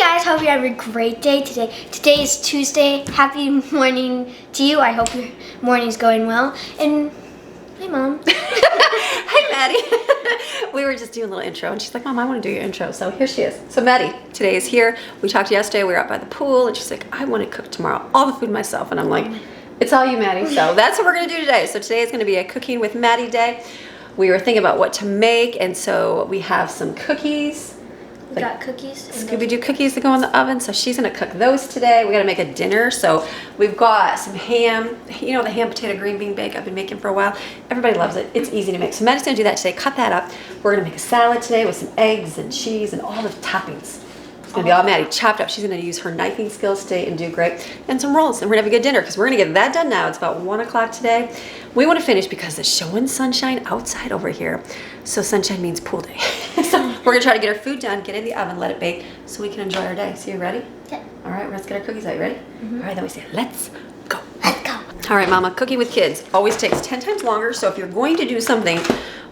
guys, hope you're having a great day today. Today is Tuesday. Happy morning to you. I hope your morning's going well. And hi, Mom. Hi, Maddie. We were just doing a little intro, and she's like, Mom, I want to do your intro. So here she is. So Maddie today is here. We talked yesterday. We were out by the pool, and she's like, I want to cook tomorrow all the food myself. And I'm like, it's all you, Maddie. So that's what we're going to do today. So today is going to be a cooking with Maddie day. We were thinking about what to make, and so we have some cookies. We got cookies. Scooby-Doo cookies to go in the oven, so she's gonna cook those today. We gotta make a dinner, so we've got some ham. You know the ham potato green bean bake I've been making for a while? Everybody loves it. It's easy to make. So Maddie's gonna do that today. Cut that up. We're gonna make a salad today with some eggs and cheese and all the toppings. It's gonna be all Maddie chopped up. She's gonna use her knifing skills today and do great. And some rolls, and we're gonna have a good dinner because we're gonna get that done now. It's about 1 o'clock today. We wanna finish because it's showing sunshine outside over here. So sunshine means pool day. So we're gonna try to get our food done, get in the oven, let it bake so we can enjoy our day. So you ready? Yeah. All right, let's get our cookies out. You ready? All right, then we say, let's go. Let's go. All right, Mama, cooking with kids always takes 10 times longer. So if you're going to do something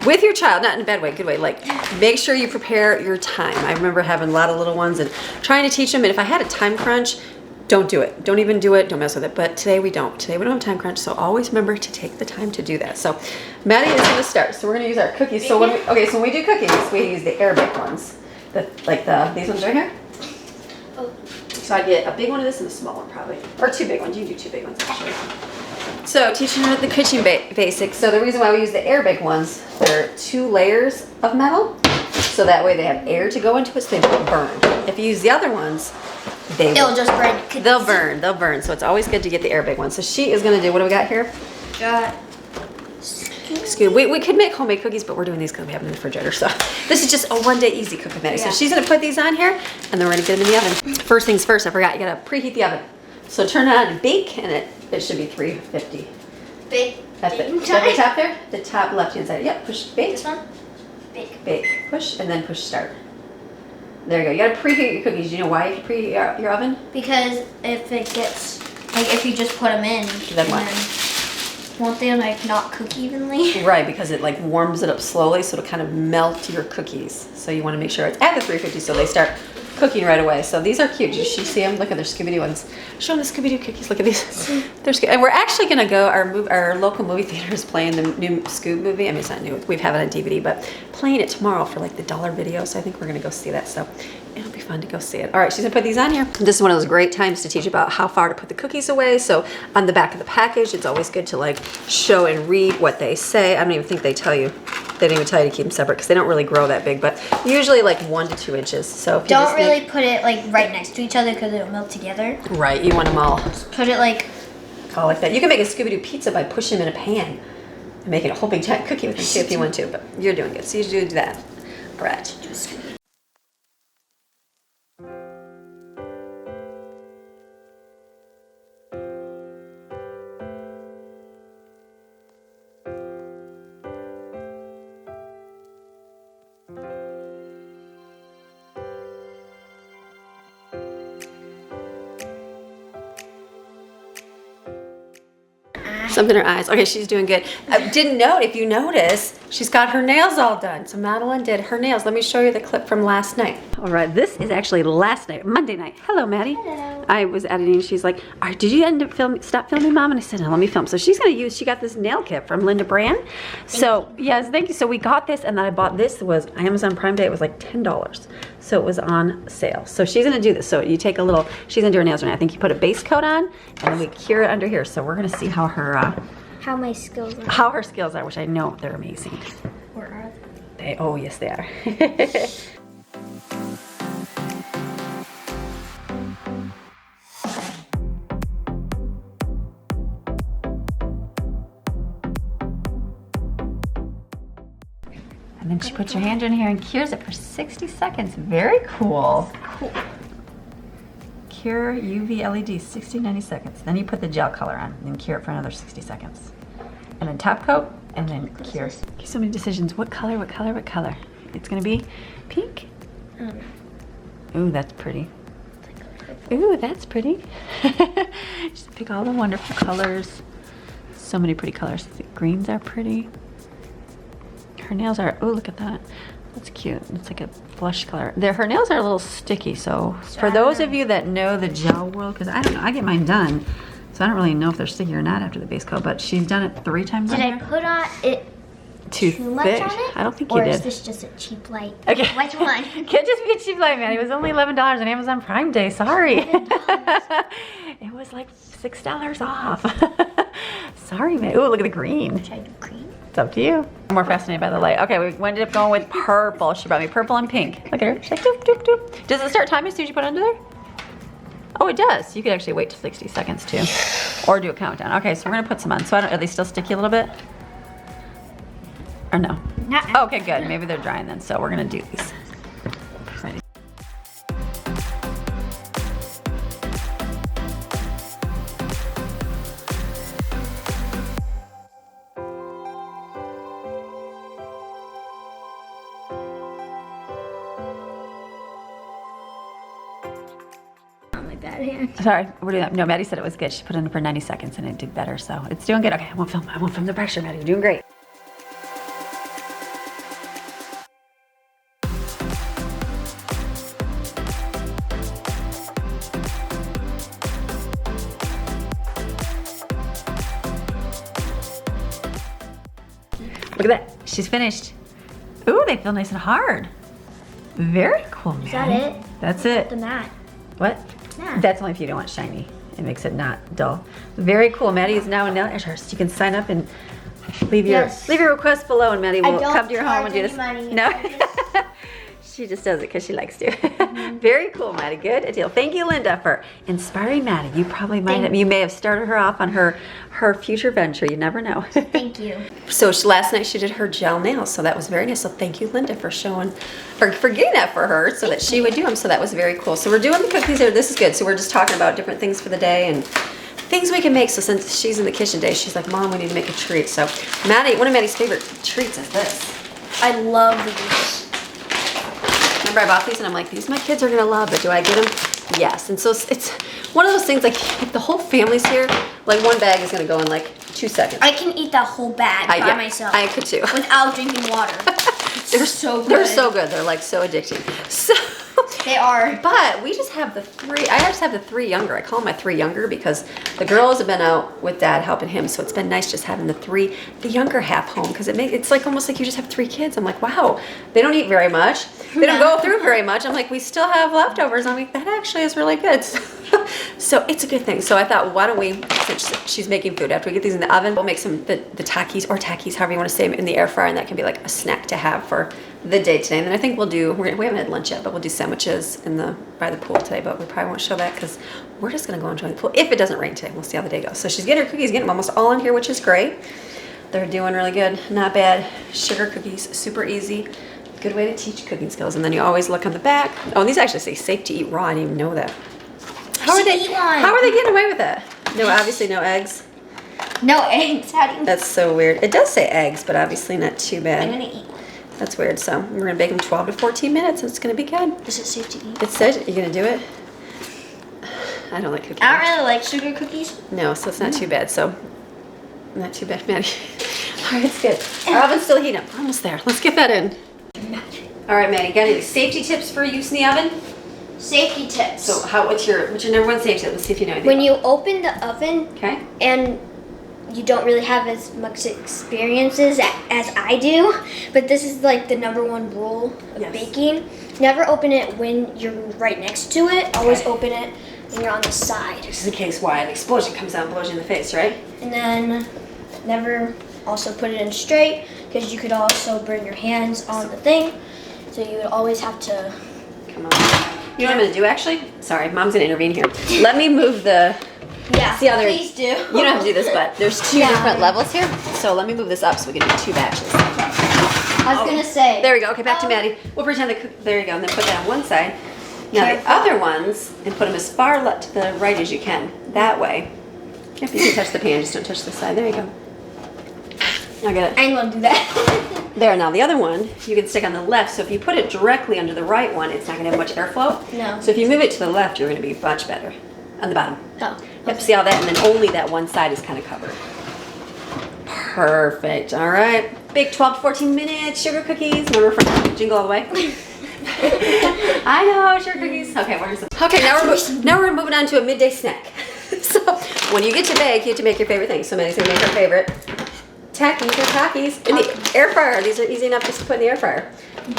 with your child, not in a bad way, good way, like make sure you prepare your time. I remember having a lot of little ones and trying to teach them. And if I had a time crunch, don't do it. Don't even do it. Don't mess with it. But today we don't. Today we don't have time crunch. So always remember to take the time to do that. So Maddie is going to start. So we're going to use our cookies. So when we do cookies, we use the air baked ones. These ones right here. Oh. So I get a big one of this and a small one probably. Or two big ones. You can do two big ones actually. So teaching her the kitchen basics. So the reason why we use the air baked ones, they're 2 layers of metal. So that way they have air to go into it so they don't burn. If you use the other ones, They'll just burn. They'll burn. So it's always good to get the air baked ones. So she is gonna do, what do we got here? Got We could make homemade cookies, but we're doing these because we have them in the refrigerator. So this is just a one-day easy cook with Maddie. Yeah. So she's gonna put these on here, and then we're gonna get them in the oven. First things first, I forgot, you gotta preheat the oven. So turn it on and bake, and it should be 350. Bake. At the top there? The top left-hand side. Yep, push bake. This one? Bake. Bake. Push, and then push start. There you go. You gotta preheat your cookies. Do you know why you preheat your oven? Because if it gets, like if you just put them in, then what? Won't they like not cook evenly? Right, because it like warms it up slowly, so it'll kind of melt your cookies. So you want to make sure it's at the 350 so they start cooking right away. So these are cute. Did you see them? Look at their Scooby-Doo ones. Show them the Scooby-Doo cookies. Look at these. They're Scooby. And we're actually going to go, our local movie theater is playing the new Scoob movie. I mean, it's not new. We have it on DVD, but playing it tomorrow for like the $1 video. So I think we're going to go see that. So it'll be fun to go see it. All right, she's going to put these on here. This is one of those great times to teach about how far to put the cookies away. So on the back of the package, it's always good to like show and read what they say. I don't even think they tell you. They don't even tell you to keep them separate because they don't really grow that big, but usually like 1 to 2 inches. So if you don't really put it like right next to each other because it'll melt together. Right, you want them all. Just put it like. All like that. You can make a Scooby-Doo pizza by pushing them in a pan and making a whole big giant cookie with them too if you want to, but you're doing good. So you do that. All right. Something in her eyes. Okay, she's doing good. I didn't note, if you notice, she's got her nails all done. So Madeline did her nails. Let me show you the clip from last night. All right, this is actually last night, Monday night. Hello, Maddie. Hello. I was editing. She's like, all right, did you end up stop filming, Mom? And I said, no, let me film. So she's going to use, she got this nail kit from Linda Brand. So, yes, thank you. So we got this, and then I bought this. It was Amazon Prime Day. It was like $10. So it was on sale. So she's going to do this. So you take a little, she's going to do her nails right now. I think you put a base coat on, and then we cure it under here. So we're going to see how her... how my skills are. How her skills are, which I know they're amazing. Or are they? Oh, yes, they are. And then she puts her hand in here and cures it for 60 seconds. Very cool. Cool. Cure UV LED 60, 90 seconds. Then you put the gel color on and cure it for another 60 seconds. And then top coat and then cure. So many decisions. What color, what color, what color? It's gonna be pink. Ooh, that's pretty. Ooh, that's pretty. Just pick all the wonderful colors. So many pretty colors. The greens are pretty. Her nails are, oh, look at that. That's cute. It's like a blush color. Her nails are a little sticky, so for those of you that know the gel world, because I don't know, I get mine done, so I don't really know if they're sticky or not after the base coat, but she's done it 3 times. Did I put on it too much thick? on it? I don't think you or did. Or is this just a cheap light? Okay. Which one? Can't just be a cheap light, man. It was only $11 on Amazon Prime Day. Sorry. It was like $6 off. Sorry, man. Ooh, look at the green. Should I do green? It's up to you. I'm more fascinated by the light. Okay, we ended up going with purple. She brought me purple and pink. Look at her. She's like, doop, doop, doop. Does it start timing as soon as you put it under there? Oh, it does. You could actually wait till 60 seconds too. Or do a countdown. Okay, so we're gonna put some on. So are they still sticky a little bit? Or no? Not Oh, okay, good. Maybe they're drying then. So we're gonna do these. Ready. Like that hand. Sorry, we're doing that. No, Maddie said it was good. She put it in for 90 seconds and it did better, so it's doing good. Okay, I won't film the pressure, Maddie. You're doing great. Look at that. She's finished. Ooh, they feel nice and hard. Very cool, man. Is that it? That's it. The mat. What? Mat. That's only if you don't want shiny. It makes it not dull. Very cool. Maddie is now a nail artist. You can sign up and leave your request below, and Maddie will come to your home and do this. Money. No. She just does it because she likes to. Very cool, Maddie. Good deal. Thank you, Linda, for inspiring Maddie. You probably might have, you may have started her off on her future venture. You never know. Thank you. So last night she did her gel nails, so that was very nice. So thank you, Linda, for getting that for her so that she would do them. So that was very cool. So we're doing the cookies here. This is good. So we're just talking about different things for the day and things we can make. So since she's in the kitchen today, she's like, Mom, we need to make a treat. So Maddie, one of Maddie's favorite treats is this. I love these. Remember I bought these and I'm like, these my kids are gonna love, but do I get them? Yes. And so it's one of those things, like if the whole family's here, like one bag is gonna go in like 2 seconds. I can eat that whole bag by myself. I could too. Without drinking water. They're so good. They're so good. They're like so addicting. So they are. But we just have the 3. I just have the 3 younger. I call them my 3 younger because the girls have been out with Dad helping him. So it's been nice just having the younger half home because it's like almost like you just have 3 kids. I'm like, wow, they don't eat very much. They don't go through very much. I'm like, we still have leftovers. I'm like, that actually is really good. So it's a good thing. So I thought, why don't we, since she's making food, after we get these in the oven, we'll make some the takis or takis, however you want to say them, in the air fryer, and that can be like a snack to have for the day today. And then I think we haven't had lunch yet, but we'll do sandwiches by the pool today, but we probably won't show that because we're just gonna go enjoy the pool if it doesn't rain today. We'll see how the day goes. So she's getting her cookies, getting them almost all in here, which is great. They're doing really good, not bad. Sugar cookies, super easy. Good way to teach cooking skills. And then you always look on the back. Oh, and these actually say safe to eat raw. I didn't even know that. How are they getting away with that? No, obviously no eggs. No eggs. How do you? That's so weird. It does say eggs, but obviously not too bad. I'm gonna eat one. That's weird. So we're gonna bake them 12 to 14 minutes, and it's gonna be good. Is it safe to eat? It says you're gonna do it. I don't like cookies. I don't really like sugar cookies. No, so it's not too bad. So not too bad, Maddie. All right, it's good. Our oven's still heating up. We're almost there. Let's get that in. All right, Maddie. Got any safety tips for use in the oven? Safety tips. So what's your number one safety tip? Let's see if you know anything. When you open the oven, okay, and you don't really have as much experiences as I do, but this is like the number 1 rule of baking. Never open it when you're right next to it. Always open it when you're on the side. Just in case an explosion comes out and blows you in the face, right? And then never also put it in straight because you could also burn your hands on the thing. So you would always have to. Come on. You know what I'm gonna do actually? Sorry, Mom's gonna intervene here. Let me move the. Yeah, see how please do. You don't have to do this, but there's 2 different levels here. So let me move this up so we can do 2 batches. I was gonna say. There we go. Okay, back to Maddie. We'll pretend there you go, and then put that on one side. Now the other ones, and put them as far left to the right as you can. That way. Yep, you can touch the pan, just don't touch the side. There you go. Now get it. I ain't gonna do that. There, now the other one, you can stick on the left. So if you put it directly under the right one, it's not gonna have much airflow. No. So if you move it to the left, you're gonna be much better. On the bottom. Oh. Yep, see how that, and then only that one side is kind of covered. Perfect, all right. Bake 12 to 14 minutes sugar cookies. Remember from Jingle All the Way? I know, sugar cookies. Okay, now we're moving on to a midday snack. So when you get to bake, you have to make your favorite thing. So Maddie's gonna make her favorite Takis or Takis in the air fryer. These are easy enough just to put in the air fryer.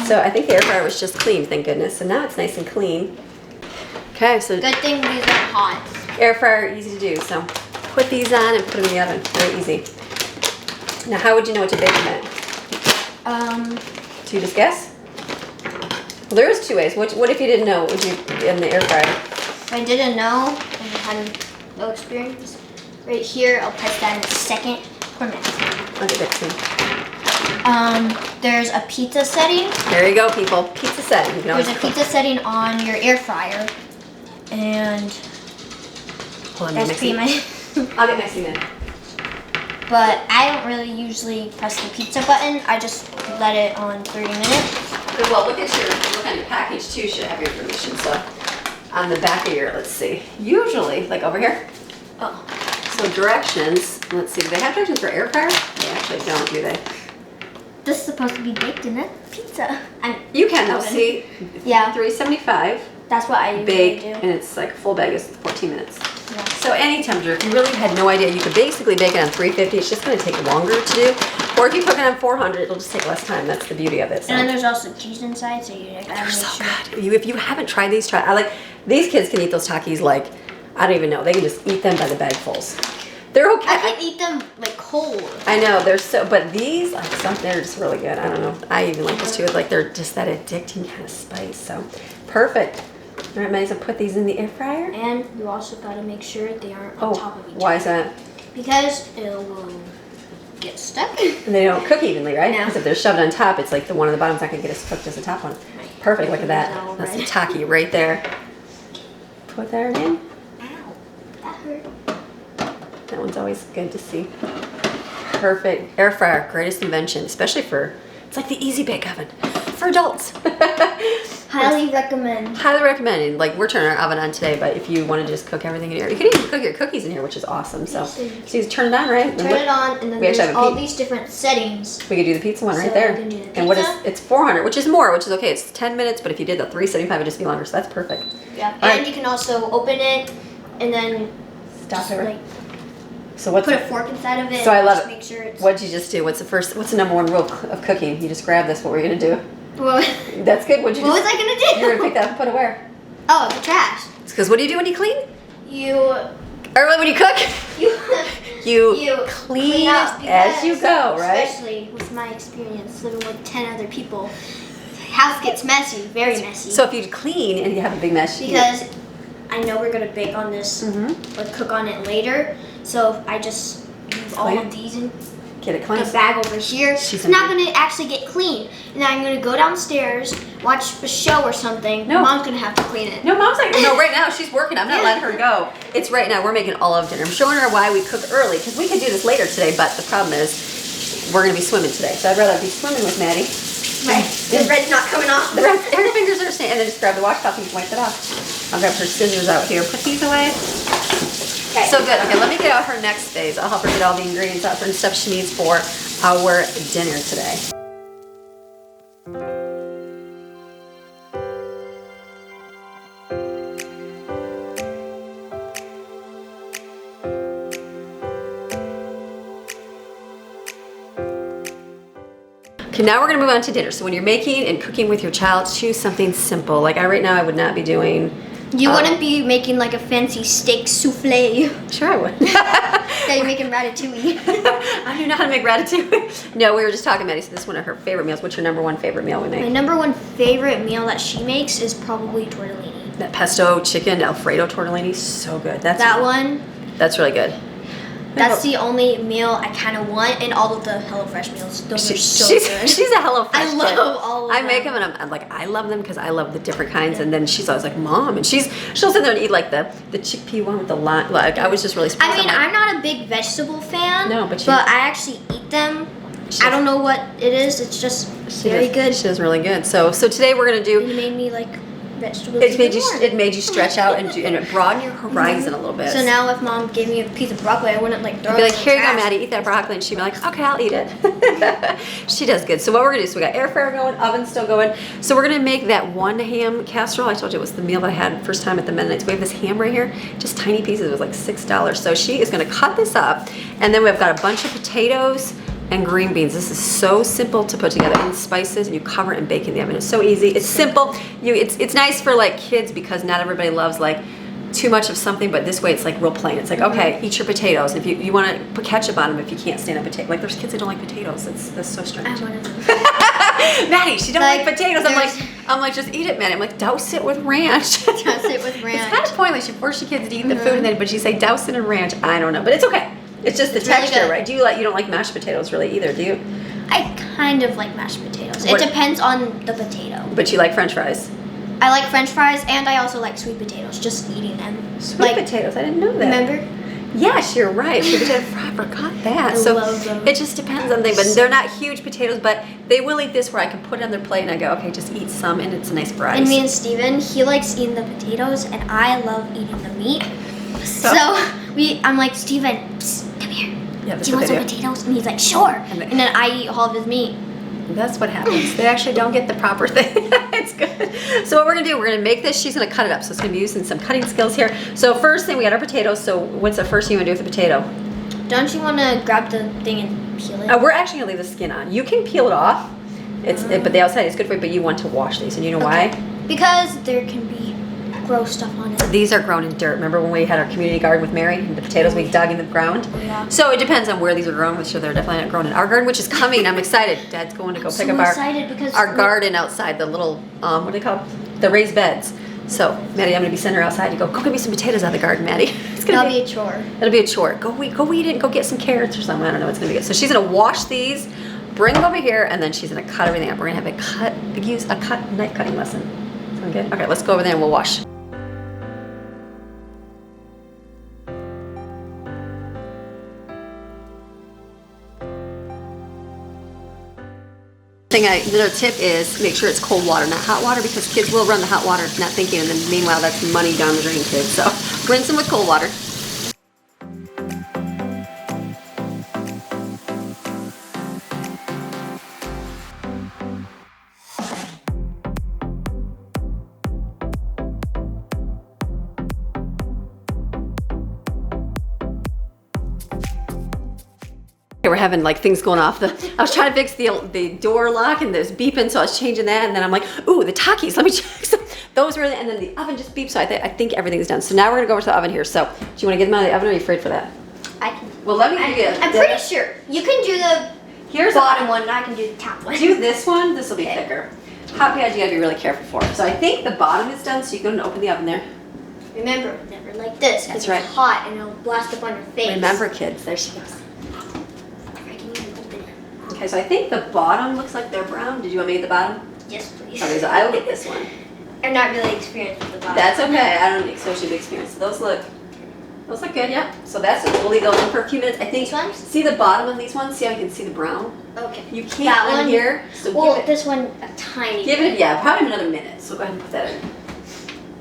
So I think the air fryer was just clean, thank goodness. So now it's nice and clean. Okay, so Good thing these are hot. air fryer, easy to do. So put these on and put them in the oven. Very easy. Now, how would you know what to bake them at? Do you just guess? Well, there is 2 ways. What if you didn't know? What would you in the air fryer? If I didn't know and had no experience, right here I'll press that in a second per minute. I'll get that too. There's a pizza setting. There you go, people. Pizza setting. You can always There's a pizza setting on your air fryer, and Hold on, that's pretty much. I'll get mixing then. But I don't really usually press the pizza button. I just let it on 30 minutes. Well, look on your package too. Should have your information. So on the back of your, let's see. Usually, like over here. Oh. So directions. Let's see. Do they have directions for air fryer? They actually don't, do they? This is supposed to be baked in a pizza. You can though. See. Yeah. 375. That's what I usually Bake, do. and it's like a full bag is 14 minutes. Yeah. So any temperature, if you really had no idea, you could basically bake it on 350. It's just going to take longer to do. Or if you cook it on 400, it'll just take less time. That's the beauty of it. So. And then there's also cheese inside, so you gotta They're make so sure. good. If you haven't tried these, try. I like these kids can eat those Takis like I don't even know. They can just eat them by the bagfuls. They're okay. I can eat them like cold. I know they're so, but these like they're just really good. I don't know. I even like this too. Like they're just that addicting kind of spice. So perfect. All right, Maddie, so put these in the air fryer. And you also gotta make sure they aren't on top of each other. Why is that? Because it will get stuck. And they don't cook evenly, right? No. Because if they're shoved on top, it's like the one on the bottom's not gonna get as cooked as the top one. Right. Perfect. Look at that. All That's the right. Taki right there. Put that in. Ow, that hurt. That one's always good to see. Perfect. Air fryer, greatest invention, especially for, it's like the easy bake oven for adults. Highly recommend. Highly recommended. Like we're turning our oven on today, but if you want to just cook everything in here, you can even cook your cookies in here, which is awesome. So you turn it on, right? Turn it on, and then We actually there's have a all these different settings. We could do the pizza one right So there. we can do the And what is, pizza. it's 400, which is more, which is okay. It's 10 minutes, but if you did the 375, it'd just be longer, so that's perfect. Yeah. All And right. you can also open it, and then Stop just, it. like So what's put a fork inside of it. So I and love just it. Make sure it's. What'd you just do? What's the number one rule of cooking? You just grab this. What were you gonna do? What That's good. What'd you was just? I gonna do? You're gonna pick that up and put it where? Oh, the trash. Because what do you do when you clean? You Or when you cook? you You clean clean up as you go, right? Especially with my experience living with 10 other people, the house gets messy, very messy. So if you clean and you have a big mess, because I know we're gonna bake on this or cook on it later, so I just use all Clean. of these in get it clean. the bag over here. She's It's not gonna actually get clean, and then I'm gonna go downstairs, watch a show or something. No. Mom's gonna have to clean it. No, Mom's like, no, right now she's working. I'm not letting her go. It's right now. We're making all of dinner. I'm showing her why we cook early because we could do this later today, but the problem is we're gonna be swimming today. So I'd rather be swimming with Maddie. Right. The red's not coming off. The rest, her fingers are staying, and then just grab the washcloth and wipe it off. I'll grab her scissors out here. Put these away. Okay. So good. Okay, let me get out her next phase. I'll help her get all the ingredients out and stuff she needs for our dinner today. Okay, now we're gonna move on to dinner. So when you're making and cooking with your child, choose something simple. Like right now, I would not be doing. You wouldn't be making like a fancy steak souffle. Sure, I would. Yeah, you're making ratatouille. I don't know how to make ratatouille. No, we were just talking, Maddie. So this is one of her favorite meals. What's your number one favorite meal we My make? number one favorite meal that she makes is probably tortellini. That pesto chicken Alfredo tortellini, so good. That one, That's really good. that's the only meal I kind of want, and all of the HelloFresh meals. Those are so she's, good. she's a HelloFresh I kid. love all of I them. make them and I'm like, I love them because I love the different kinds. And then she's always like, Mom, and she'll sit there and eat like the chickpea one with the lime. Like I was just really surprised. I mean, I'm like, I'm not a big vegetable fan. No, but I actually eat them. I don't know what it is. It's just very good. She does really good. So today we're gonna You do. made me like vegetables. It made you stretch out and it broadened your horizon a little bit. So now if Mom gave me a piece of broccoli, I wouldn't like throw I'd be it like, in here the you go, trash. Maddie, eat that broccoli. And she'd be like, okay, I'll eat it. She does good. So what we're gonna do is we got air fryer going, oven still going. So we're gonna make that one ham casserole. I told you it was the meal that I had first time at the Mennonites. We have this ham right here, just tiny pieces. It was like $6. So she is gonna cut this up, and then we've got a bunch of potatoes and green beans. This is so simple to put together, and spices, and you cover it and bake in the oven. It's so easy. It's simple. It's nice for like kids because not everybody loves like too much of something, but this way it's like real plain. It's like, okay, eat your potatoes. If you want to put ketchup on them if you can't stand a potato. Like there's kids that don't like potatoes. That's so strange. I want to. Maddie, she don't like potatoes. I'm like, just eat it, Maddie. I'm like, douse it with ranch. Douse it with ranch. It's kind of pointless. You force your kids to eat the food, and then but you say douse it in ranch. I don't know, but it's okay. It's just the texture, right? You don't like mashed potatoes really either, do you? I kind of like mashed potatoes. What? It depends on the potato. But you like French fries. I like French fries, and I also like sweet potatoes. Just eating them. Sweet potatoes. I didn't know that. Remember? Yes, you're right. Sweet potato fry. I forgot that. I so love them. it just depends on the thing. But they're not huge potatoes, but they will eat this where I can put it on their plate and I go, okay, just eat some, and it's a nice variety. And me and Steven, he likes eating the potatoes, and I love eating the meat. So I'm like, Steven, psst, come here. Yeah, Do you want some potatoes? And he's like, sure. And then I eat all of his meat. That's what happens. They actually don't get the proper thing. It's good. So what we're gonna do, we're gonna make this, she's gonna cut it up. So it's gonna be using some cutting skills here. So first thing, we got our potatoes. So what's the first thing you wanna do with the potato? Don't you wanna grab the thing and peel it? We're actually gonna leave the skin on. You can peel it off. But the outside is good for you, but you want to wash these. And you know why? Because there can be gross stuff on it. These are grown in dirt. Remember when we had our community garden with Mary and the potatoes we dug in the ground? Yeah. So it depends on where these are grown, which they're definitely not grown in our garden, which is coming. I'm excited. Dad's going to go pick up our garden outside, the little, what do they call it? The raised beds. So, Maddie, I'm going to be sending her outside to go get me some potatoes out of the garden, Maddie. That'll be a chore. It'll be a chore. Go eat it and go get some carrots or something. I don't know. It's going to be good. So she's going to wash these, bring them over here, and then she's going to cut everything up. We're going to have a knife cutting lesson. Sound good? Okay, let's go over there and we'll wash. Another tip is make sure it's cold water, not hot water, because kids will run the hot water not thinking, and then meanwhile that's money down the drain, kids. So rinse them with cold water. We're having like things going off. I was trying to fix the door lock and there's beeping, so I was changing that, and then I'm like, ooh, the Takis, let me check some. Those were, and then the oven just beeped, so I think everything's done. So now we're gonna go over to the oven here. So do you want to get them out of the oven, or are you afraid for that? I can. Well, let me do it. I'm pretty sure you can do the bottom one, and I can do the top one. Do this one. This will be thicker. Hot pans, you gotta be really careful for. So I think the bottom is done. So you can open the oven there. Remember, never like this. That's right. It's hot and it'll blast up on your face. Remember, kids. There she goes. Okay, so I think the bottom looks like they're brown. Did you want me to get the bottom? Yes, please. Okay, so I will get this one. I'm not really experienced with the bottom. That's okay. I don't associate the experience. So those look good, yeah. So that's it. We'll leave those in for a few minutes. I think. These ones? See the bottom of these ones? See how you can see the brown? Okay. You can't that on one here. So well, this one a tiny. Give it, yeah, probably another minute. So go ahead and put that in.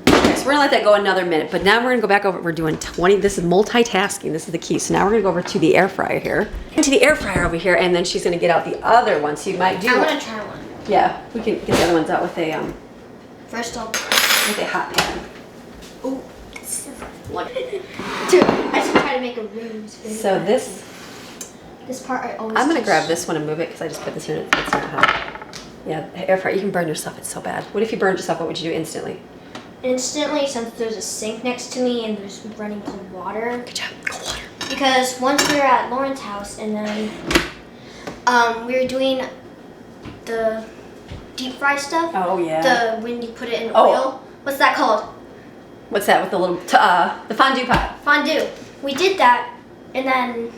Okay, so we're gonna let that go another minute, but now we're gonna go back over. We're doing 20. This is multitasking. This is the key. So now we're gonna go over to the air fryer here. To the air fryer over here, and then she's gonna get out the other one. So you might do. I'm gonna try one. Yeah, we can get the other ones out with a First I'll. with a hot pan. Ooh. Dude, I should try to make a room. So this part I always. I'm gonna grab this one and move it because I just put this here and it's not hot. Yeah, air fryer. You can burn yourself. It's so bad. What if you burned yourself? What would you do instantly? Instantly, since there's a sink next to me and there's running cold water. Good job. Cold water. Because once we were at Lauren's house and then we were doing the deep fry stuff. Oh yeah. When you put it in Oh. oil. What's that called? What's that with the little the fondue pot? Fondue. We did that, and then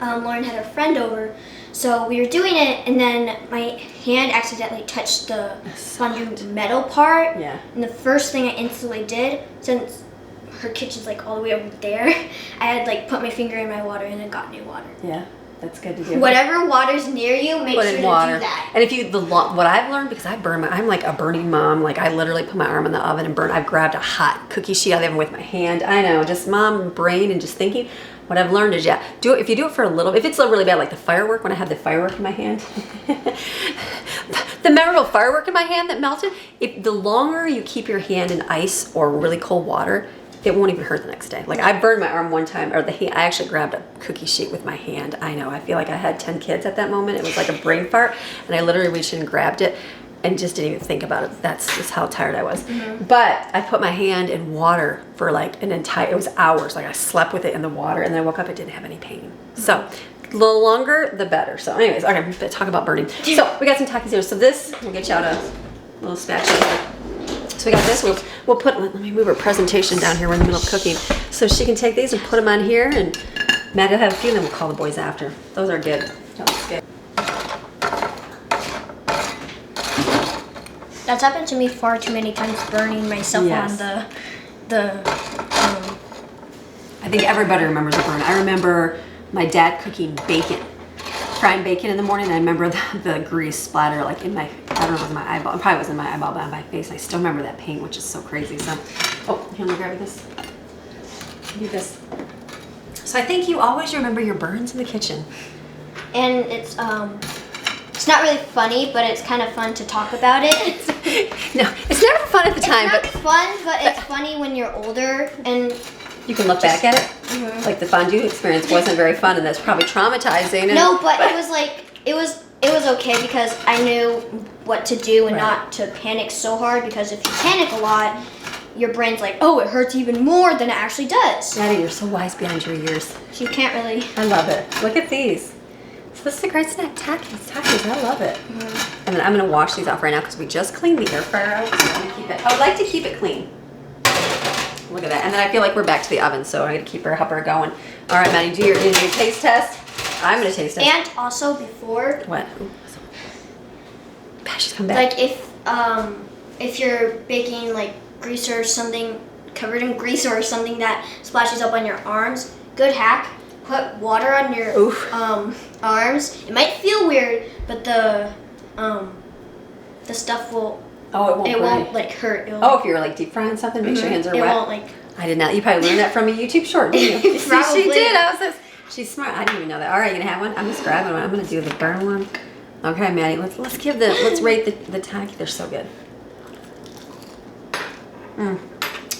Lauren had her friend over, so we were doing it, and then my hand accidentally touched the fondue metal part. Yeah. And the first thing I instantly did, since her kitchen's like all the way over there, I had like put my finger in my water and it got new water. Yeah. That's good to do. Whatever water's near you, make sure to do that. And if you, what I've learned, because I'm like a burning mom. Like I literally put my arm in the oven and burn. I've grabbed a hot cookie sheet out of the oven with my hand. I know, just mom brain and just thinking. What I've learned is, do it. If you do it for a little, if it's really bad, like the firework, when I had the firework in my hand, the memorable firework in my hand that melted, if the longer you keep your hand in ice or really cold water, it won't even hurt the next day. Like I burned my arm one time, or I actually grabbed a cookie sheet with my hand. I know, I feel like I had 10 kids at that moment. It was like a brain fart, and I literally reached in and grabbed it and just didn't even think about it. That's just how tired I was. But I put my hand in water for like it was hours. Like I slept with it in the water, and then I woke up, it didn't have any pain. So the longer, the better. So anyways, okay, I'm gonna talk about burning. So we got some takis here. So this, we'll get you out a little spatula. So we got this, we'll put, let me move her presentation down here. We're in the middle of cooking. So she can take these and put them on here, and Maddie will have a few, and then we'll call the boys after. Those are good. That looks good. That's happened to me far too many times, burning myself on the I think everybody remembers a burn. I remember my dad cooking bacon. Frying bacon in the morning, and I remember the grease splatter like in my, I don't know if it was in my eyeball, it probably was in my eyeball, but on my face. I still remember that pain, which is so crazy. So, oh, here, let me grab this. Do this. So I think you always remember your burns in the kitchen. And it's not really funny, but it's kind of fun to talk about it. No, it's never fun at the time. It's not fun, but it's funny when you're older and you can look back at it. Like the fondue experience wasn't very fun, and that's probably traumatizing. No, but it was like it was okay because I knew what to do and not to panic so hard, because if you panic a lot, your brain's like, oh, it hurts even more than it actually does. Maddie, you're so wise behind your years. So you can't really. I love it. Look at these. So this is a great snack. Takis, I love it. And then I'm gonna wash these off right now because we just cleaned the air fryer out. So I'm gonna keep it. I would like to keep it clean. Look at that. And then I feel like we're back to the oven, so I gotta keep her helper going. All right, Maddie, do your taste test. I'm gonna taste it. And also before. What? She's come back. Like if you're baking like grease or something covered in grease or something that splashes up on your arms, good hack. Put water on your arms. It might feel weird, but the stuff will. Oh, it won't like hurt. Oh, if you're like deep frying something, make sure your hands are wet. It won't like. I did not. You probably learned that from a YouTube short, didn't you? Probably. She did. She's smart. I didn't even know that. All right, you gonna have one? I'm just grabbing one. I'm gonna do the burn one. Okay, Maddie. Let's rate the taki. They're so good.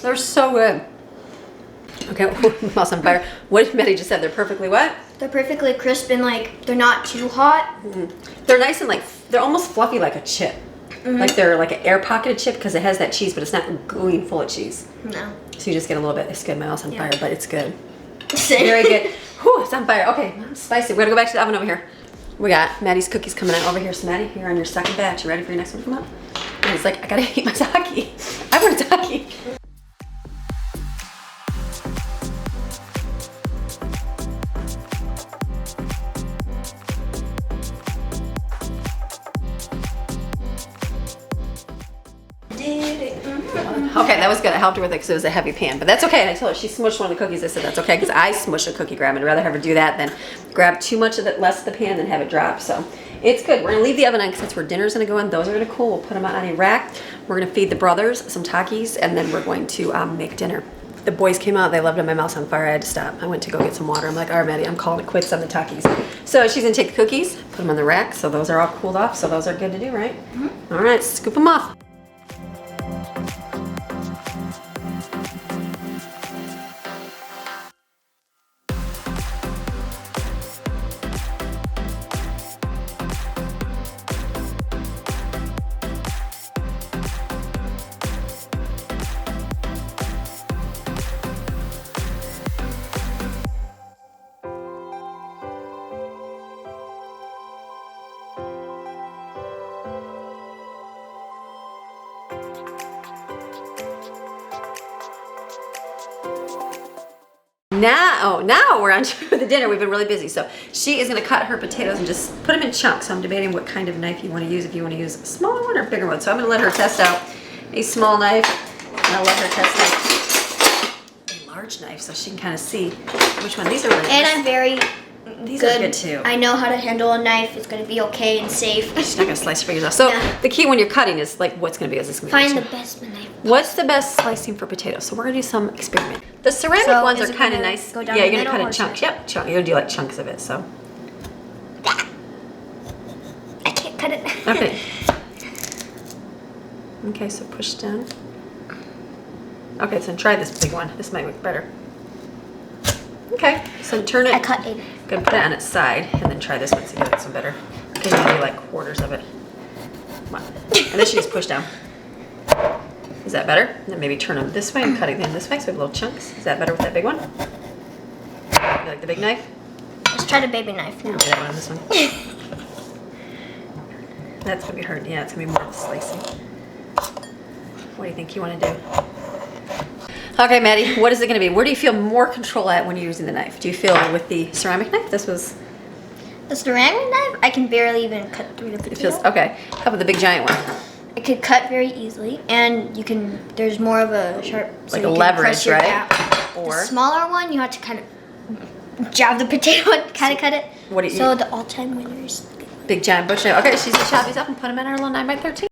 They're so good. Okay, mouse on fire. What did Maddie just said? They're perfectly what? They're perfectly crisp and like they're not too hot. They're nice and like they're almost fluffy like a chip. Like they're like an air pocketed chip because it has that cheese, but it's not gooey full of cheese. No. So you just get a little bit. It's good. My mouth's on fire, but it's good. Same. Very good. Whew, it's on fire. Okay, spicy. We're gonna go back to the oven over here. We got Maddie's cookies coming out over here. So Maddie, you're on your second batch. You ready for your next one to come up? And it's like I gotta eat my taki. I want a taki. Okay, that was good. I helped her with it because it was a heavy pan, but that's okay. And I told her she smushed one of the cookies. I said that's okay because I smush a cookie grab. I'd rather have her do that than grab too much of it, less of the pan, than have it drop. So it's good. We're gonna leave the oven on because that's where dinner's gonna go in. Those are gonna cool. We'll put them on a rack. We're gonna feed the brothers some takis, and then we're going to make dinner. The boys came out. They loved it. My mouth's on fire. I had to stop. I went to go get some water. I'm like, all right, Maddie, I'm calling it quits on the takis. So she's gonna take the cookies, put them on the rack. So those are all cooled off. So those are good to do, right? All right, scoop them off. Now we're on to the dinner. We've been really busy. So she is gonna cut her potatoes and just put them in chunks. So I'm debating what kind of knife you wanna use, if you wanna use a smaller one or a bigger one. So I'm gonna let her test out a small knife, and I'll let her test out a large knife so she can kind of see which one. These are really nice. And I'm very These good. are good too. I know how to handle a knife. It's gonna be okay and safe. She's not gonna slice your fingers off. So Yeah. the key when you're cutting is like, what's gonna be? Is this gonna Find be the best knife. What's the best slicing for potatoes? So we're gonna do some experiment. The ceramic So ones is are it kind of gonna nice. go down Yeah, the you're gonna cut middle in or chunks. should I- Yep, you're gonna do like chunks of it. So I can't cut it. okay. Okay, so push down. Okay, so try this big one. This might work better. Okay, so turn it. I cut it. Gonna put it on its side and then try this one to get it some better. Because you're gonna do like quarters of it. Come on. And then she just push down. Is that better? And then maybe turn them this way and cutting them this way so we have little chunks. Is that better with that big one? You like the big knife? Let's try the baby knife now. Do that one on this one. That's gonna be hard. Yeah, it's gonna be more slicing. What do you think you want to do? Okay, Maddie, what is it gonna be? Where do you feel more control at when you're using the knife? Do you feel with the ceramic knife? This was. The ceramic knife, I can barely even cut through the It potato. feels okay. How about the big giant one? It could cut very easily, and you can. There's more of a sharp, so Like you a can leverage, press your right? gap. Or The smaller one, you have to kind of jab the potato and kind of cut it. what do you? So the all-time winners. Big giant bush knife. Okay, she's gonna chop these up and put them in our little 9x13.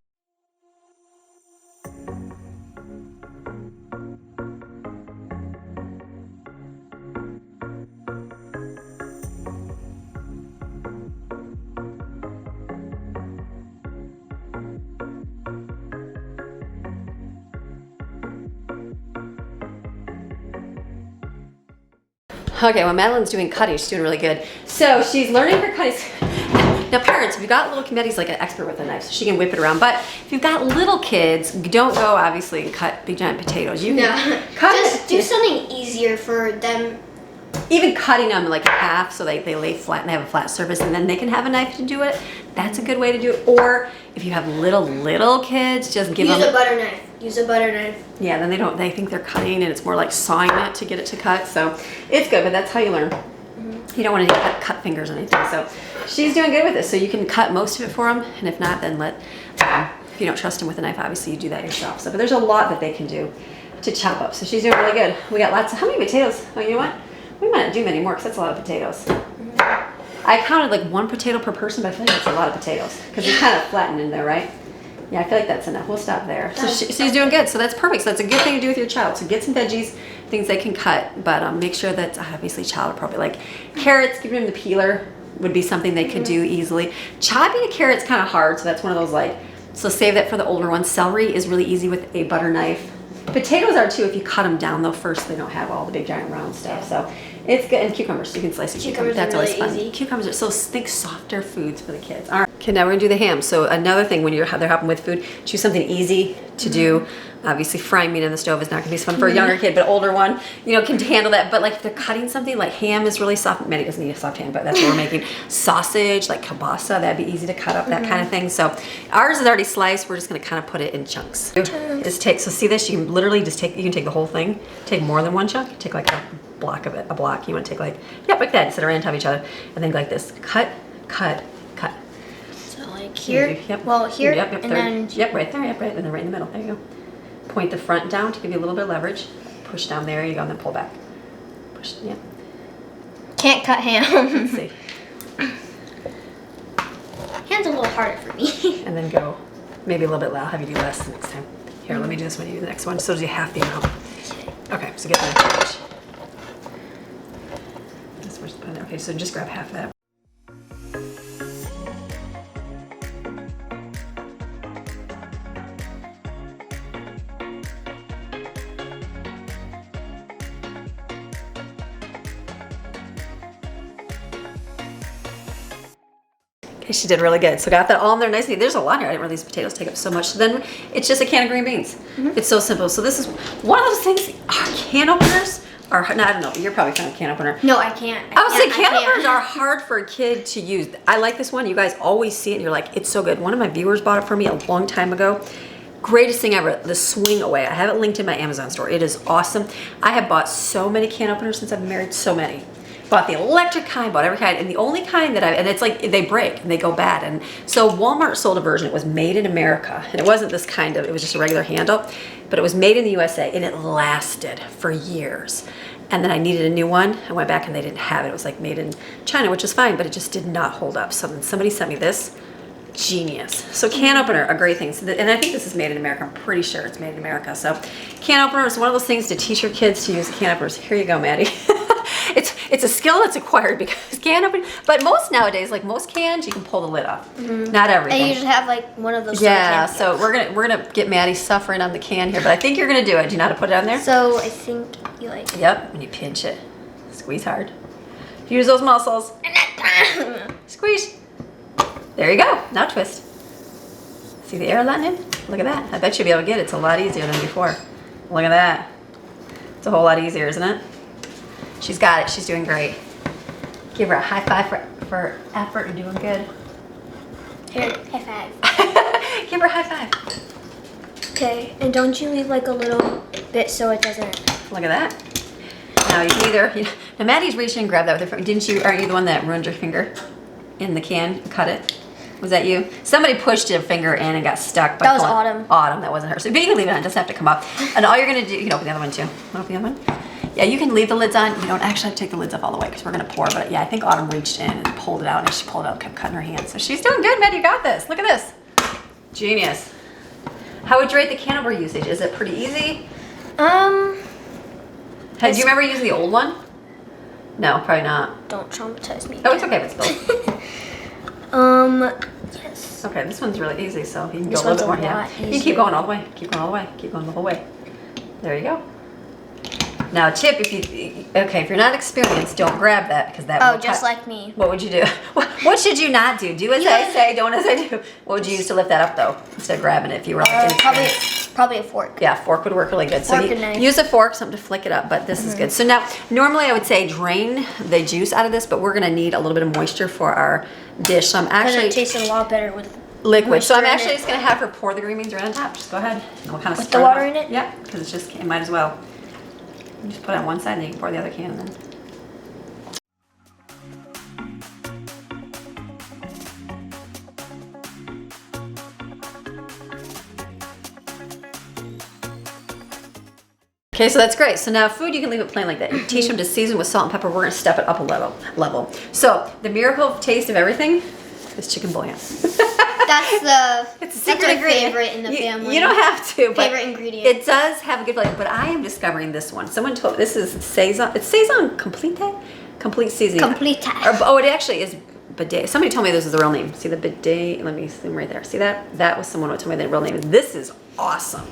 Okay, well, Madeline's doing cutting. She's doing really good. So she's learning her cutting. Now, parents, if you've got little, Maddie's like an expert with a knife, so she can whip it around. But if you've got little kids, don't go obviously and cut big giant potatoes. You can cut Just do something easier for them. even cutting them like in half so they lay flat and they have a flat surface, and then they can have a knife to do it. That's a good way to do it. Or if you have little kids, just give them. Use a butter knife. Use a butter knife. Yeah, then they think they're cutting and it's more like sawing it to get it to cut. So it's good, but that's how you learn. You don't want to cut fingers or anything. So she's doing good with this. So you can cut most of it for them, and if not, then if you don't trust them with a knife, obviously you do that yourself. So, but there's a lot that they can do to chop up. So she's doing really good. We got lots of, how many potatoes? Oh, you know what? We might not do many more because that's a lot of potatoes. I counted like 1 potato per person, but I feel like that's a lot of potatoes because it's kind of flattened in there, right? Yeah, I feel like that's enough. We'll stop there. So she's doing good. So that's perfect. So that's a good thing to do with your child. So get some veggies, things they can cut, but make sure that's obviously child appropriate. Like carrots, giving them the peeler would be something they could do easily. Chopping a carrot's kind of hard, so that's one of those like, so save that for the older ones. Celery is really easy with a butter knife. Potatoes are too if you cut them down though first. They don't have all the big giant round stuff. So it's good. And cucumbers, you can slice a cucumber. Cucumbers That's are always really fun. easy. Cucumbers are so think softer foods for the kids. All right. Okay, now we're gonna do the ham. So another thing when they're helping with food, choose something easy to do. Obviously frying meat on the stove is not gonna be as fun for a younger kid, but older one, can handle that. But like if they're cutting something like ham is really soft. Maddie doesn't need a soft ham, but that's what we're making. Sausage, like kielbasa, that'd be easy to cut up, that kind of thing. So ours is already sliced. We're just gonna kind of put it in chunks. Just take, so see this, you can literally just take, you can take the whole thing, take more than one chunk, take like a block of it, a block. You wanna take like, like that, sit around on top of each other, and then like this, cut, cut, cut. So like here, Yep. well here, Yep, and third. then Yep, right there, yep, right, and then right in the middle, there you go. Point the front down to give you a little bit of leverage. Push down, there you go, and then pull back. Push, yep, can't cut ham. let's see. Ham's a little harder for me. And then go, maybe a little bit loud, have you do less next time. Here, let me do this when you do the next one, so do half the amount. Okay, so get the leverage. That's where it's put in. Okay, so just grab half of that. Okay, she did really good. So got that all in there nicely. There's a lot here. I didn't realize these potatoes take up so much. Then it's just a can of green beans. It's so simple. So this is one of those things, can openers are, no, I don't know, you're probably fine with can opener. No, I can't. I would say can can't. openers are hard for a kid to use. I like this one. You guys always see it and you're like, it's so good. One of my viewers bought it for me a long time ago. Greatest thing ever, the swing away. I have it linked in my Amazon store. It is awesome. I have bought so many can openers since I've been married, so many. Bought the electric kind, bought every kind, and the only kind that and it's like, they break and they go bad. And so Walmart sold a version, it was made in America, and it wasn't this kind of, it was just a regular handle, but it was made in the USA, and it lasted for years. And then I needed a new one. I went back and they didn't have it. It was like made in China, which is fine, but it just did not hold up. So then somebody sent me this. Genius. So can opener, a great thing. So and I think this is made in America. I'm pretty sure it's made in America. So can opener is one of those things to teach your kids to use can openers. Here you go, Maddie. It's a skill that's acquired because can opening, but most nowadays, like most cans, you can pull the lid off. Not everything. And you just have like one of those. Yeah, so we're gonna get Maddie suffering on the can here, but I think you're gonna do it. Do you know how to put it on there? So I think you like. Yep, when you pinch it, squeeze hard. Use those muscles. Squeeze. There you go. Now twist. See the air letting in? Look at that. I bet you'll be able to get it. It's a lot easier than before. Look at that. It's a whole lot easier, isn't it? She's got it. She's doing great. Give her a high five for effort. You're doing good. Here, high five. Give her a high five. Okay, and don't you leave like a little bit so it doesn't. Look at that. Now you can either. Now Maddie's reaching and grab that with her finger. Didn't you? Aren't you the one that ruined your finger in the can? Cut it. Was that you? Somebody pushed a finger in and got stuck. That was Autumn. Autumn. That wasn't her. So but you can leave it on. It doesn't have to come up. And all you're gonna do. You can open the other one too. Open the other one. Yeah, you can leave the lids on. You don't actually have to take the lids off all the way because we're gonna pour. But yeah, I think Autumn reached in and pulled it out, and as she pulled it out, kept cutting her hand. So she's doing good, Maddie. You got this. Look at this. Genius. How would you rate the can opener usage? Is it pretty easy? Do you remember using the old one? No, probably not. Don't traumatize me. Oh, it's okay if it's spilled. Yes. Okay, this one's really easy, so you can This go a little one's bit more. a Yeah, lot you can easier. keep going all the way. Keep going all the way. Keep going the whole way. There you go. Now, tip: if you're not experienced, don't grab that because that. Oh, will just cut. like me. What would you do? What should you not do? Do as I say, don't as I do. What would you use to lift that up though, instead of grabbing it if you were like Probably a fork. Yeah, fork would work really good. Fork So and knife. use a fork, something to flick it up, but this is good. So now, normally I would say drain the juice out of this, but we're gonna need a little bit of moisture for our dish. So I'm Because actually it tasted a lot better with liquid. So I'm moisture in actually it. just gonna have her pour the green beans right on top. Just go ahead. And we'll kind of With stir the water up. in it? Yep, because it's just, it might as well. You just put it on one side and then you can pour the other can and then. Okay, so that's great. So now food, you can leave it plain like that. You teach them to season with salt and pepper. We're gonna step it up a level. So the miracle taste of everything is chicken bouillon. That's secret my ingredient. favorite in the family. You don't have to, but Favorite ingredient. it does have a good flavor. But I am discovering this one. Someone told this is Saison. It's Saison complete seasoning. Complete. Oh, it actually is bidet. Somebody told me this is the real name. See the bidet? Let me zoom right there. See that? That was someone who told me the real name. This is awesome.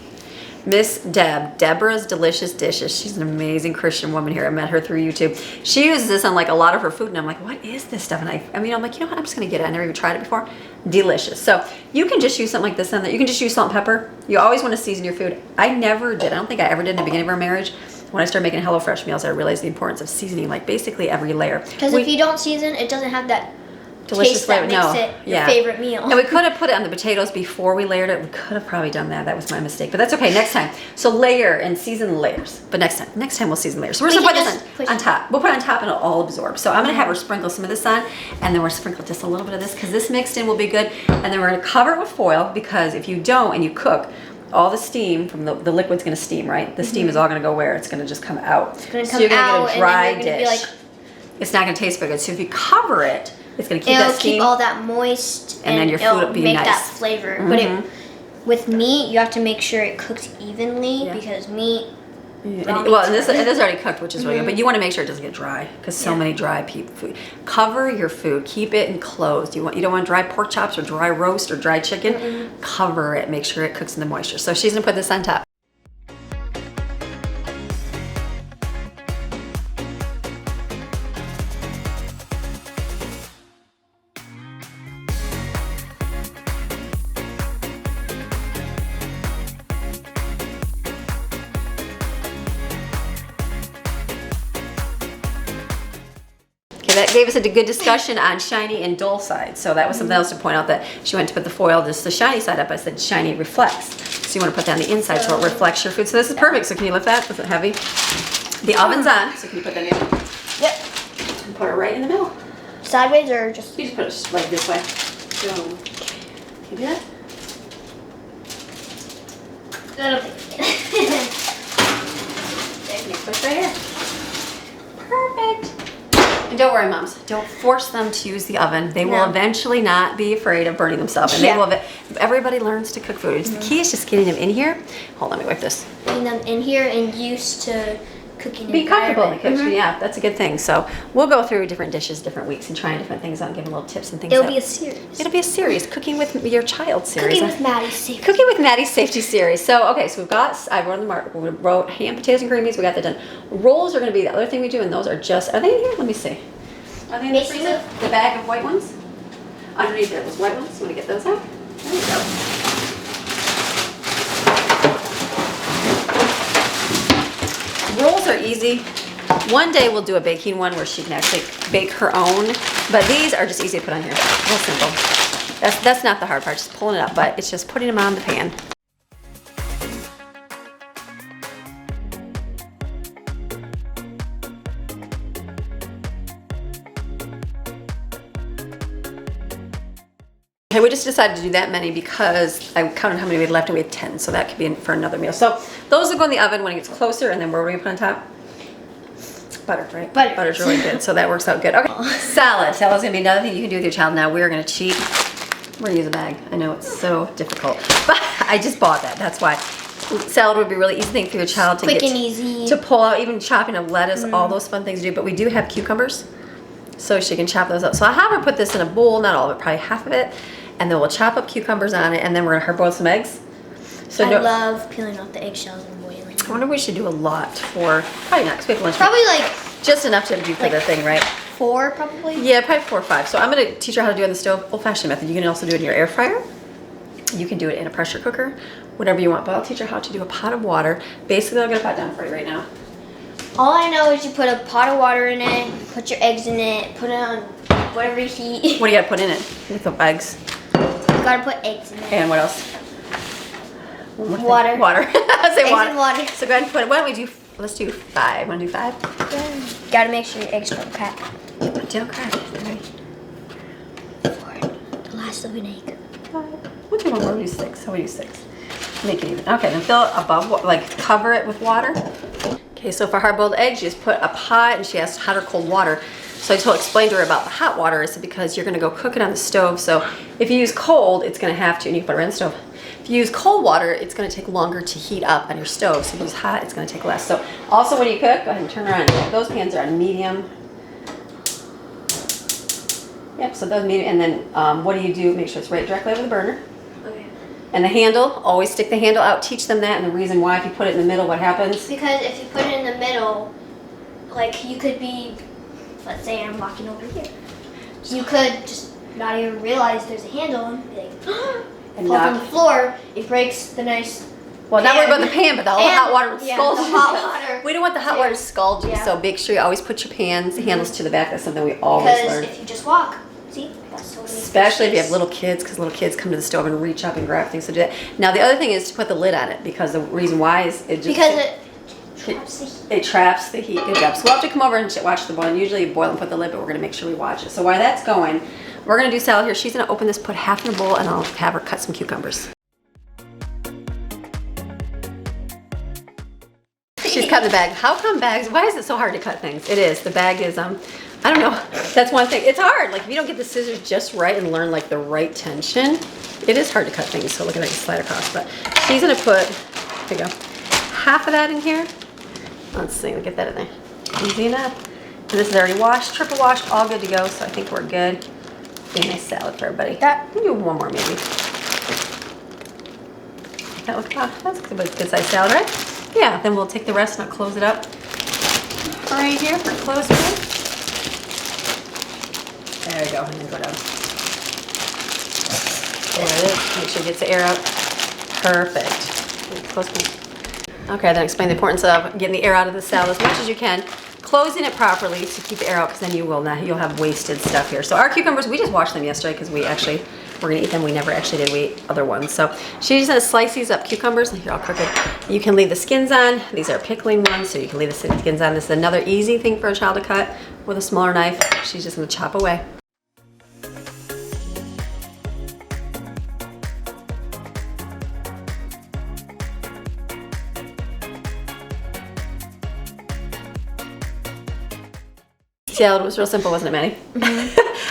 Miss Deborah's Delicious Dishes. She's an amazing Christian woman here. I met her through YouTube. She uses this on like a lot of her food, and I'm like, what is this stuff? And I'm like, you know what? I'm just gonna get it. I never even tried it before. Delicious. So you can just use something like this on that. You can just use salt and pepper. You always want to season your food. I never did. I don't think I ever did in the beginning of our marriage. When I started making HelloFresh meals, I realized the importance of seasoning like basically every layer. Because if you don't season, it doesn't have that delicious taste flavor. that makes it your favorite meal. And we could have put it on the potatoes before we layered it. We could have probably done that. That was my mistake. But that's okay. Next time. So layer and season the layers. But next time we'll season layers. So we're just going to put this on top. We'll put it on top and it'll all absorb. So I'm going to have her sprinkle some of this on. And then we'll sprinkle just a little bit of this because this mixed in will be good. And then we're going to cover it with foil because if you don't and you cook, all the steam from the liquid's going to steam, right? The steam is all going to go where? It's going to just come out. It's going to so come you're going out to get a dry and then you're dish. going to be like, it's not going to taste very good. So if you cover it, it's going to keep that it'll steam. keep all that moist and then your food will be make nice. that flavor. But with meat, you have to make sure it cooks evenly because meat. Well, and this is already cooked, which is really good. But you want to make sure it doesn't get dry because so many dry food. Cover your food. Keep it enclosed. You don't want dry pork chops or dry roast or dry chicken. Cover it. Make sure it cooks in the moisture. So she's going to put this on top. That gave us a good discussion on shiny and dull side. So that was something else to point out that she went to put the foil, just the shiny side up. I said shiny reflects. So you want to put that on the inside so it reflects your food. So this is perfect. So can you lift that? Is it heavy? The oven's on. So can you put that in? Yep. And put it right in the middle. Sideways or just? You just put it like this way. So, can you do that? That'll be Can you push right here? And don't worry, moms. Don't force them to use the oven. They will No. eventually not be afraid of burning themselves. And they will. Everybody learns to cook food. The key is just getting them in here. Hold on, let me wipe this. Getting them in here and used to cooking. Be comfortable in the kitchen. Yeah, that's a good thing. So we'll go through different dishes, different weeks, and trying different things out and give them little tips and things. It'll be a series. It'll be a series. Cooking with your child series. Cooking with Maddie's safety. Cooking with Maddie's safety series. So, okay, so we've got, I wrote on the mark, we wrote ham, potatoes, and green beans. We got that done. Rolls are going to be the other thing we do, and those are just, are they in here? Let me see. Are they in the freezer? The bag of white ones? Underneath there, those white ones. You want to get those out? There you go. Rolls are easy. One day we'll do a baking one where she can actually bake her own, but these are just easy to put on here. Real simple. That's not the hard part, just pulling it up, but it's just putting them on the pan. Okay, we just decided to do that many because I counted how many we had left and we had 10, so that could be for another meal. So those will go in the oven when it gets closer, and then what are we gonna put on top? Butter, right? Butter. Butter's really good, so that works out good. Okay, salad. Salad's gonna be another thing you can do with your child. Now we are gonna cheat. We're gonna use a bag. I know it's so difficult, but I just bought that. That's why. Salad would be a really easy thing for your child to Quick get and easy. to pull out, even chopping of lettuce, all those fun things to do. But we do have cucumbers, so she can chop those up. So I have her put this in a bowl, not all of it, probably half of it, and then we'll chop up cucumbers on it, and then we're gonna hard-boil some eggs. So I love peeling off the eggshells and boiling. I wonder if we should do a lot for, probably not, because we have lunch. Probably like Just enough to do for the thing, right? 4, probably. Yeah, probably 4 or 5. So I'm gonna teach her how to do it on the stove, old-fashioned method. You can also do it in your air fryer. You can do it in a pressure cooker, whatever you want. But I'll teach her how to do a pot of water. Basically, I'll get a pot down for you right now. All I know is you put a pot of water in it, put your eggs in it, put it on whatever heat. What do you gotta put in it? With the eggs. You gotta put eggs in it. And what else? One more thing. Water. Water. I say Eggs water. and water. So go ahead and put it. Why don't we do? Let's do 5. Want to do 5? Gotta make sure your eggs don't crack. Don't crack. Ready? 4. The last of an egg. 5. We'll do one more. We'll do 6. So we do 6. Make it even. Okay. Then fill it above. Like cover it with water. Okay. So for hard-boiled eggs, you just put a pot, and she has hot or cold water. So I explained to her about the hot water is because you're going to go cook it on the stove. So if you use cold, it's going to have to, and you can put it on the stove. If you use cold water, it's going to take longer to heat up on your stove. So if you use hot, it's going to take less. So also when you cook, go ahead and turn around. Those pans are on medium. Yep, so those medium. And then what do? Make sure it's right directly over the burner. Okay. And the handle, always stick the handle out. Teach them that. And the reason why, if you put it in the middle, what happens? Because if you put it in the middle, like you could be, let's say I'm walking over here. You could just not even realize there's a handle and be like, And fall on knock. the floor. It breaks the nice. Well, not worry pan. about the pan, but the whole And- hot water would yeah, scald the you. hot water. We don't want the hot water to scald you, Yeah. so make sure you always put your pans, handles to the back. That's something we always Because learn. if you just walk, see, that's so many Especially if you have space. little kids, because little kids come to the stove and reach up and grab things to do that. Now, the other thing is to put the lid on it, because the reason why is it just... Because it traps the heat. It traps the heat. Good job. So we'll have to come over and watch the boil. Usually you boil and put the lid, but we're going to make sure we watch it. So while that's going, we're going to do salad here. She's going to open this, put half in a bowl, and I'll have her cut some cucumbers. She's cut the bag. How come bags? Why is it so hard to cut things? It is. The bag is, I don't know. That's one thing. It's hard. Like if you don't get the scissors just right and learn like the right tension, it is hard to cut things. So look at that, you slide across. But she's going to put, there you go, half of that in here. Let's see, we'll get that in there. Easy enough. And this is already washed, triple washed, all good to go. So I think we're good. Be a nice salad for everybody. We'll do one more maybe. That look, that's a good size salad, right? Yeah, then we'll take the rest and I'll close it up right here for closeout. There we go, and then go down. There it is. Make sure it gets the air out. Perfect. Close me. Okay, then explain the importance of getting the air out of the salad as much as you can. Closing it properly to keep the air out, because then you'll have wasted stuff here. So our cucumbers, we just washed them yesterday because we're gonna eat them. We never actually did. We ate other ones. So she's gonna slice these up, cucumbers. Here, I'll cook it. You can leave the skins on. These are pickling ones, so you can leave the skins on. This is another easy thing for a child to cut with a smaller knife. She's just gonna chop away. salad was real simple, wasn't it, Maddie?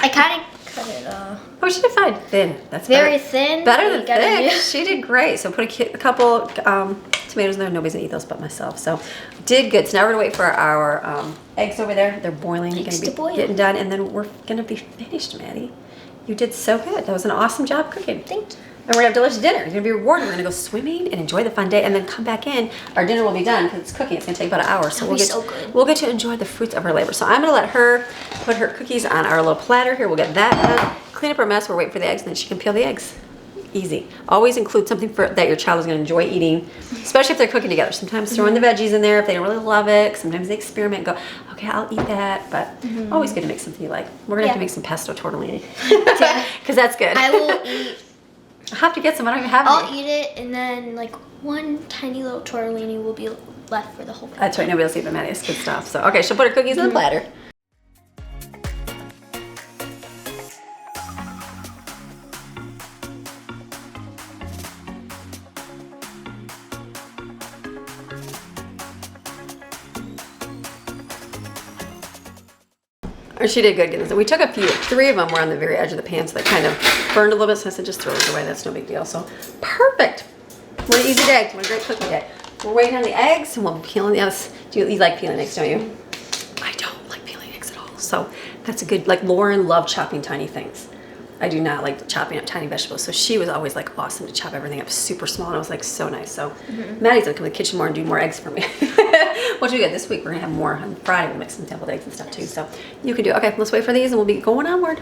I kind of cut it off. Oh, she did fine. Thin. That's Very better. thin. Better than thick. She did great. So put a couple tomatoes in there. Nobody's gonna eat those but myself. So did good. So now we're gonna wait for our eggs over there. They're boiling. They're gonna be getting done, and then we're gonna be finished, Maddie. You did so good. That was an awesome job cooking. Thank you. And we're gonna have delicious dinner. You're gonna be rewarded. We're gonna go swimming and enjoy the fun day, and then come back in. Our dinner will be done because it's cooking. It's gonna take about an hour, so we'll get to enjoy the fruits of our labor. So I'm gonna let her put her cookies on our little platter here. We'll get that done. Clean up our mess. We're waiting for the eggs, and then she can peel the eggs. Easy. Always include something that your child is gonna enjoy eating, especially if they're cooking together. Sometimes throw in the veggies in there if they don't really love it. Sometimes they experiment and go, okay, I'll eat that, but always good to make something you like. We're gonna have to make some pesto tortellini because that's good. I will eat. I'll have to get some. I don't even have I'll any. eat it, and then like one tiny little tortellini will be left for the whole family. That's right. Nobody else eat but Maddie. It's good stuff. So okay, she'll put her cookies in the platter. She did good getting this. We took a few, 3 of them were on the very edge of the pan, so they kind of burned a little bit, so I said just throw those away, that's no big deal. So perfect. What an easy day, what a great cooking day. We're waiting on the eggs, and we'll be peeling the eggs. You like peeling eggs, don't you? I don't like peeling eggs at all. So that's a good, like Lauren loved chopping tiny things. I do not like chopping up tiny vegetables. So she was always like awesome to chop everything up super small, and it was like so nice. So Maddie's gonna come to the kitchen more and do more eggs for me. What you get this week? We're gonna have more on Friday. We'll make some deviled eggs and stuff too. So you can do. Okay, let's wait for these, and we'll be going onward.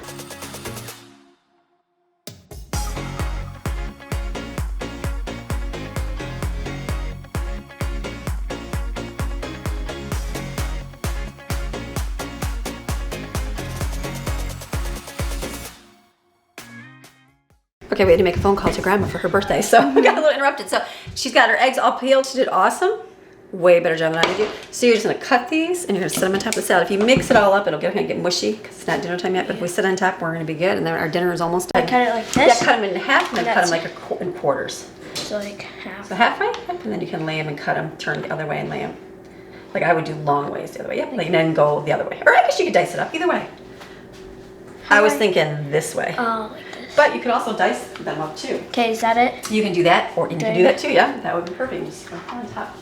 Okay, we had to make a phone call to Grandma for her birthday, so we got a little interrupted. So she's got her eggs all peeled. She did awesome. Way better job than I did. So you're just gonna cut these, and you're gonna set them on top of the salad. If you mix it all up, it'll get mushy because it's not dinner time yet. But if we sit on top, we're gonna be good. And then our dinner is almost done. I cut it like this? Yeah, cut them in half, and then cut them like in quarters. So like half. So halfway, yep, and then you can lay them and cut them, turn the other way and lay them. Like I would do long ways the other way, yep, and then go the other way. Or I guess you could dice it up, either way. I was thinking this way. Oh, like this. But you can also dice them up too. Okay, is that it? You can do that, or you can do that too, yeah. That would be perfect. Just go on top.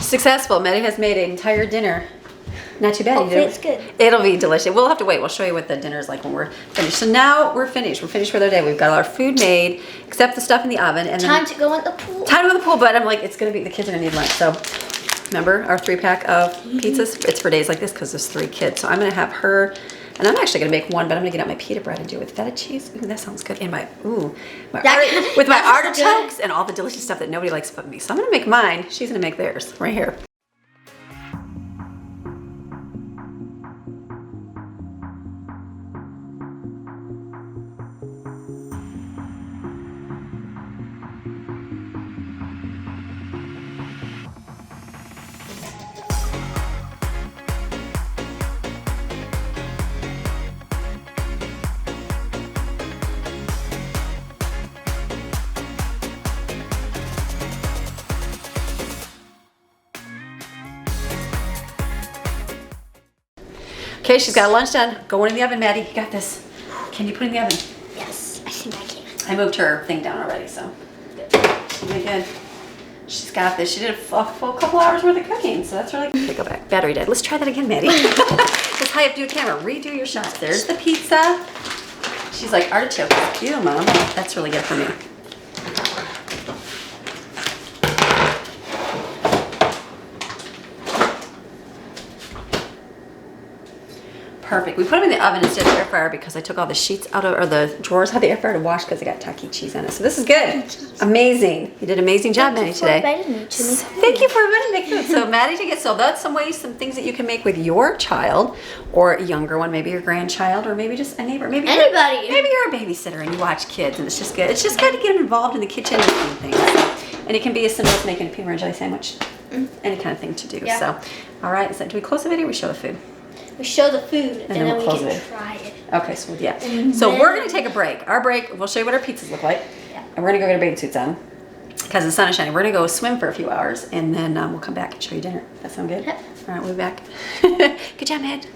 Successful. Maddie has made an entire dinner. Not too bad. Hopefully it's good. It'll be delicious. We'll have to wait. We'll show you what the dinner is like when we're finished. So now we're finished. We're finished for the day. We've got all our food made, except the stuff in the oven. And Time to go in the pool. Time to go in the pool, but I'm like, it's gonna be, the kids are gonna need lunch. So remember our 3-pack of pizzas? It's for days like this because there's 3 kids. So I'm gonna have her, and I'm actually gonna make one, but I'm gonna get out my pita bread and do it with feta cheese. Ooh, that sounds good. And with my artichokes and all the delicious stuff that nobody likes but me. So I'm gonna make mine. She's gonna make theirs right here. Okay, she's got lunch done. Going in the oven, Maddie. You got this. Can you put it in the oven? Yes, I think I can. I moved her thing down already, so she'll be good. She's got this. She did a full couple hours worth of cooking, so that's really good. Okay, go back. Battery dead. Let's try that again, Maddie. Let's high up, do a camera. Redo your shots. There's the pizza. She's like, artichoke. Ew, Mom. That's really good for me. Perfect. We put them in the oven instead of the air fryer because I took all the sheets out of, or the drawers out of the air fryer to wash because they got tacky cheese on it. So this is good. Amazing. You did an amazing job, Maddie, today. Thank you for inviting me to make food. So Maddie, to get so that's some ways, some things that you can make with your child or a younger one, maybe your grandchild, or maybe just a neighbor. Maybe anybody. Maybe you're a babysitter and you watch kids, and it's just good. It's just good to get them involved in the kitchen and doing things. And it can be as simple as making a peanut butter and jelly sandwich. Any kind of thing to do. Yeah. So, all right. Do we close the video or we show the food? we show the food, and then we'll we close can it. try it. Okay, so yeah. And So then- we're gonna take a break. Our break, we'll show you what our pizzas look like. Yeah. And we're gonna go get our bathing suits on because the sun is shining. We're gonna go swim for a few hours and then we'll come back and show you dinner. That sound good? Yep. All right, we'll be back. Good job, Ed.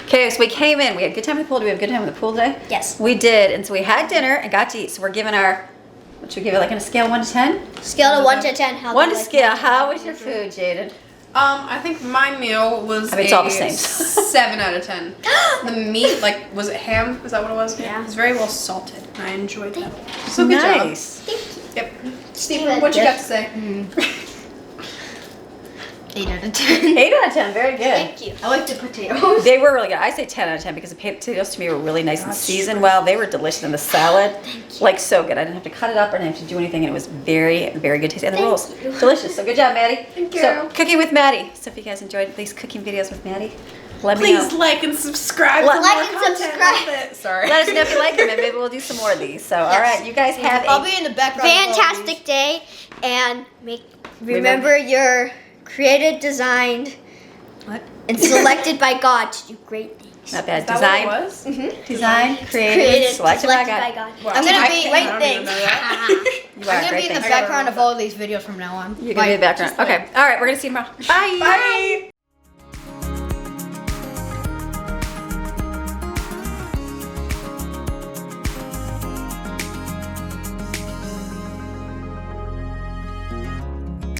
Okay, so we came in. We had a good time at the pool. Did we have a good time at the pool today? Yes. We did. And so we had dinner and got to eat. So we're giving our, what should we give it, like on a scale of 1 to 10? Scale of 1 to 10. How 1 do to you like scale. it? How was your food, Jaden? I think my meal was I mean, it's all the same. 7 out of 10. The meat, like, was it ham? Is that what it was? Yeah. It was very well salted. And I enjoyed that. So good job. Nice. Thank you. Yep. Stephen, what you got to say? 8 out of 10. 8 out of 10. Very good. Thank you. I like the potatoes. They were really good. I say 10 out of 10 because the potatoes to me were really nice and seasoned well. They were delicious. And the salad, like so good. I didn't have to cut it up or I didn't have to do anything. And it was very, very good taste. And the Thank rolls, you. delicious. So good job, Maddie. Thank you. So cooking with Maddie. So if you guys enjoyed these cooking videos with Maddie, let me Please know. like and subscribe. Like for more and content subscribe. with it. Sorry. Let us know if you like them and maybe we'll do some more of these. So, all right, you guys have I'll a be in the background. of all these. Fantastic day, and remember your created, designed, What? and selected by God to do great things. Not bad. Is that Design, what it was? design, created, Created, selected by God. Wow. I'm gonna I be- can't- wait, I don't thanks. even know that. You are I'm gonna great. be in the Thanks. background of all these videos from now on. You're gonna be in the background. Okay. All right. We're gonna see you tomorrow. Bye. Bye.